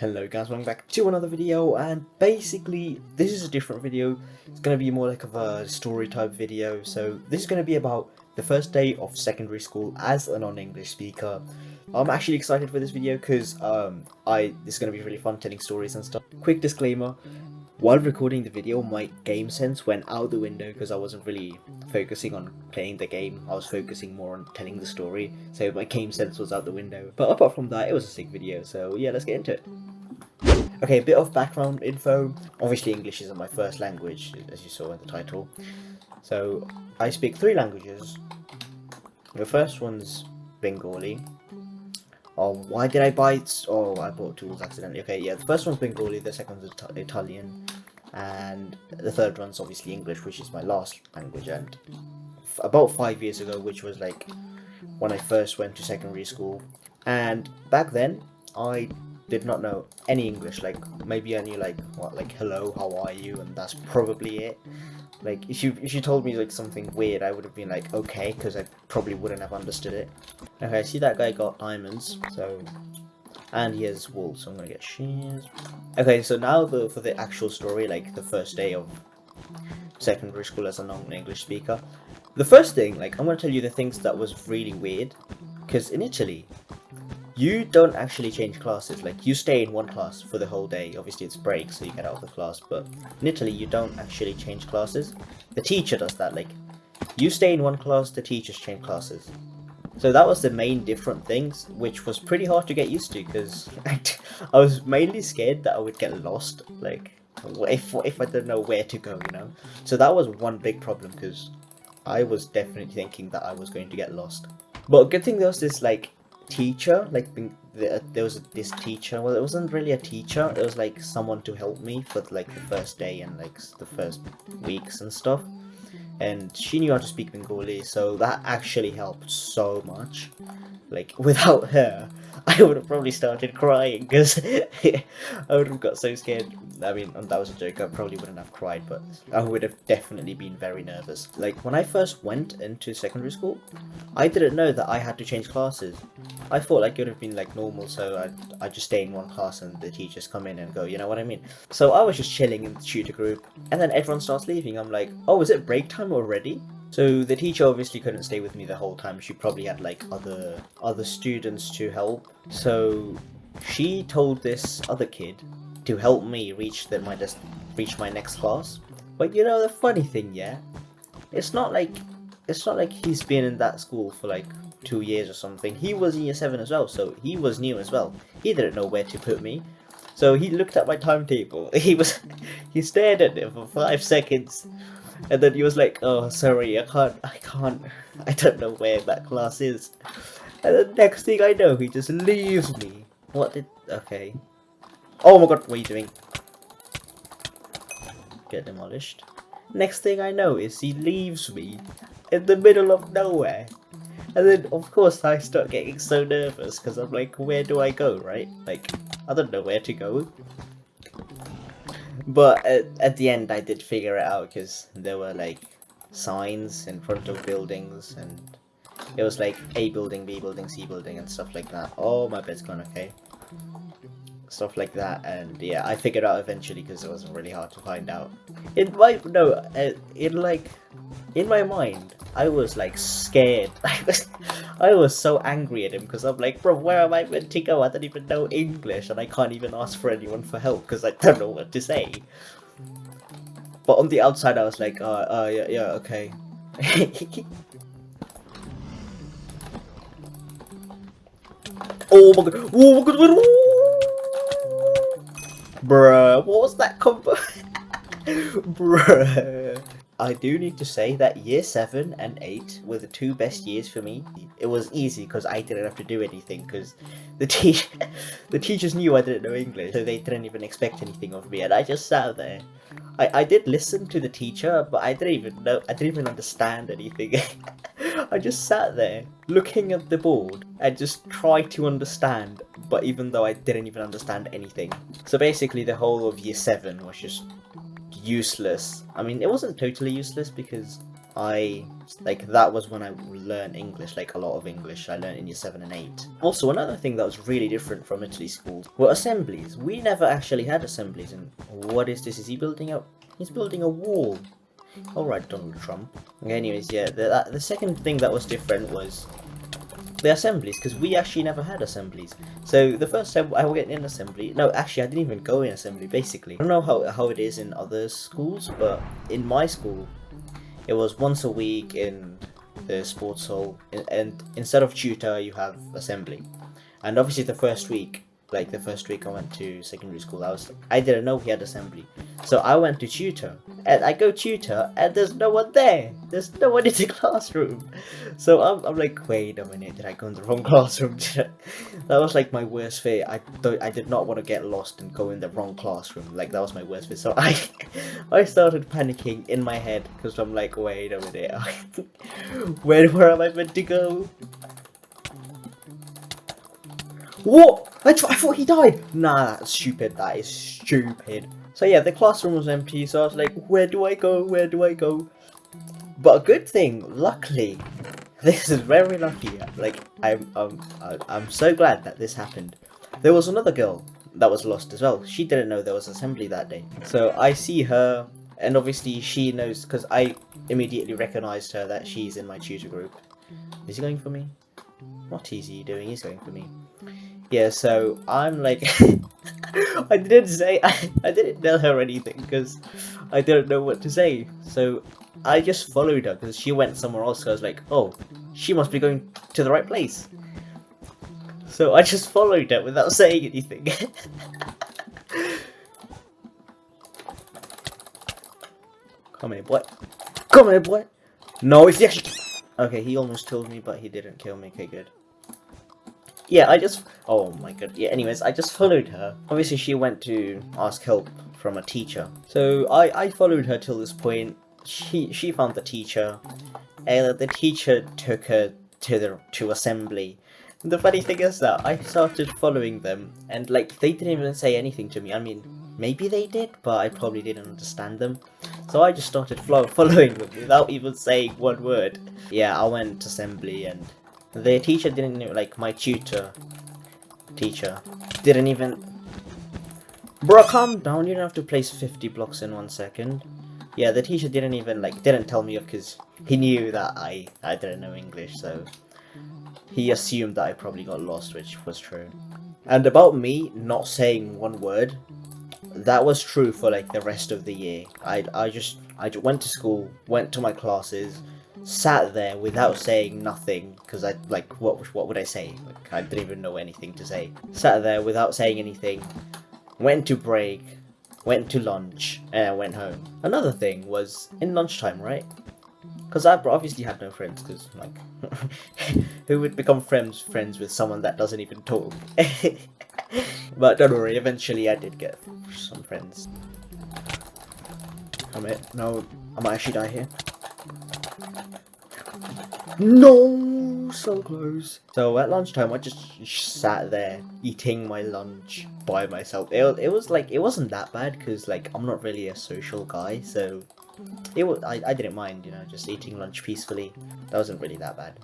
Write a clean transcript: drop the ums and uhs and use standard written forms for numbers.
Hello guys, welcome back to another video, and basically this is a different video. It's going to be more like of a story type video. So this is going to be about the first day of secondary school as a non-English speaker. I'm actually excited for this video because this is going to be really fun telling stories and stuff. Quick disclaimer, while recording the video my game sense went out the window because I wasn't really focusing on playing the game. I was focusing more on telling the story, so my game sense was out the window. But apart from that, it was a sick video, so yeah, let's get into it. Okay, a bit of background info. Obviously English isn't my first language, as you saw in the title. So I speak 3 languages. The first one's Bengali. Oh, why did I buy it? Oh, I bought tools accidentally. Okay, yeah, the first one's Bengali, the second one's Italian, and the third one's obviously English, which is my last language. And about 5 years ago, which was like when I first went to secondary school, and back then I did not know any English. Like maybe I knew like hello, how are you, and that's probably it. Like if you told me like something weird, I would have been like okay, because I probably wouldn't have understood it. Okay, I see that guy got diamonds, so, and he has wool, so I'm gonna get shears. Okay, so now for the actual story, like the first day of secondary school as a non-English speaker. The first thing, like I'm gonna tell you the things that was really weird, because in Italy you don't actually change classes. Like you stay in one class for the whole day. Obviously it's break, so you get out of the class, but in Italy you don't actually change classes. The teacher does that. Like you stay in one class, the teachers change classes. So that was the main different things, which was pretty hard to get used to, because I was mainly scared that I would get lost, like if I didn't know where to go, you know. So that was one big problem, because I was definitely thinking that I was going to get lost. But good thing there was this like teacher, like there was this teacher. Well, it wasn't really a teacher, it was like someone to help me for like the first day and like the first weeks and stuff, and she knew how to speak Bengali, so that actually helped so much. Like without her I would have probably started crying, because I would have got so scared. I mean, that was a joke, I probably wouldn't have cried, but I would have definitely been very nervous. Like when I first went into secondary school, I didn't know that I had to change classes. I thought like it would have been like normal, so I'd just stay in one class and the teachers come in and go, you know what I mean? So I was just chilling in the tutor group, and then everyone starts leaving. I'm like, oh, is it break time already? So the teacher obviously couldn't stay with me the whole time. She probably had like other students to help. So she told this other kid to help me reach my next class. But you know the funny thing, yeah, it's not like he's been in that school for like 2 years or something. He was in year 7 as well, so he was new as well. He didn't know where to put me. So he looked at my timetable. He stared at it for 5 seconds. And then he was like, oh, sorry, I don't know where that class is. And the next thing I know, he just leaves me. Okay. Oh my god, what are you doing? Get demolished. Next thing I know is he leaves me in the middle of nowhere. And then, of course, I start getting so nervous, because I'm like, where do I go, right? Like, I don't know where to go. But at the end I did figure it out, because there were like signs in front of buildings, and it was like A building, B building, C building, and stuff like that. Oh, my bed's gone, okay. Stuff like that, and yeah, I figured out eventually, because it wasn't really hard to find out. In my mind, I was like scared. I was so angry at him, because I'm like, bro, where am I meant to go? I don't even know English, and I can't even ask for anyone for help, because I don't know what to say. But on the outside, I was like, yeah, okay. Oh my god! Oh my god! Bruh, what was that combo? Bruh. I do need to say that year 7 and 8 were the 2 best years for me. It was easy because I didn't have to do anything, because the teachers knew I didn't know English, so they didn't even expect anything of me, and I just sat there. I did listen to the teacher, but I didn't even understand anything. I just sat there looking at the board and just tried to understand, but even though I didn't even understand anything. So basically the whole of year 7 was just useless. I mean, it wasn't totally useless, because that was when I learned English, like a lot of English. I learned in year 7 and 8. Also, another thing that was really different from Italy schools were assemblies. We never actually had assemblies. And what is this? Is he building a? He's building a wall. Alright, Donald Trump. Anyways, yeah, the second thing that was different was the assemblies, because we actually never had assemblies. So the first time I went in assembly, no, actually I didn't even go in assembly, basically. I don't know how it is in other schools, but in my school, it was once a week in the sports hall, and instead of tutor, you have assembly. And obviously the first week I went to secondary school, I didn't know we had assembly. So I went to tutor, and I go tutor, and there's no one there. There's no one in the classroom. So I'm like, wait a minute, did I go in the wrong classroom? That was like my worst fear. I did not want to get lost and go in the wrong classroom. Like, that was my worst fear. So I started panicking in my head, because I'm like, wait a minute, where am I meant to go? What? I thought he died! Nah, that's stupid. That is stupid. So yeah, the classroom was empty, so I was like, where do I go? Where do I go? But a good thing, luckily, this is very lucky. Like, I'm so glad that this happened. There was another girl that was lost as well. She didn't know there was assembly that day. So I see her, and obviously she knows, because I immediately recognized her, that she's in my tutor group. Is he going for me? What is he doing? He's going for me. Yeah, so I'm like, I didn't tell her anything because I didn't know what to say. So I just followed her because she went somewhere else. So I was like, oh, she must be going to the right place. So I just followed her without saying anything. Come here, boy. Come here, boy. No, if he actually... Okay, he almost killed me, but he didn't kill me. Okay, good. Yeah, oh my god. Yeah, anyways, I just followed her. Obviously, she went to ask help from a teacher. So I followed her till this point. She found the teacher. And the teacher took her to assembly. And the funny thing is that I started following them, and like, they didn't even say anything to me. I mean, maybe they did, but I probably didn't understand them. So I just started following them without even saying one word. Yeah, I went to assembly, and the teacher didn't even, like, my teacher didn't even... Bro, calm down, you don't have to place 50 blocks in 1 second. Yeah, the teacher didn't even, like, didn't tell me off because he knew that I didn't know English, so he assumed that I probably got lost, which was true. And about me not saying one word, that was true for like the rest of the year. I just went to school, went to my classes, sat there without saying nothing, because I, like, what would I say? Like, I didn't even know anything to say. Sat there without saying anything, went to break, went to lunch, and I went home. Another thing was, in lunchtime, right? Because I obviously had no friends, because, like, who would become friends with someone that doesn't even talk? But don't worry, eventually I did get some friends. Come here. No, I might actually die here. No, so close. So at lunchtime, I just sat there eating my lunch by myself. It was like, it wasn't that bad because, like, I'm not really a social guy, so I didn't mind, you know, just eating lunch peacefully. That wasn't really that bad.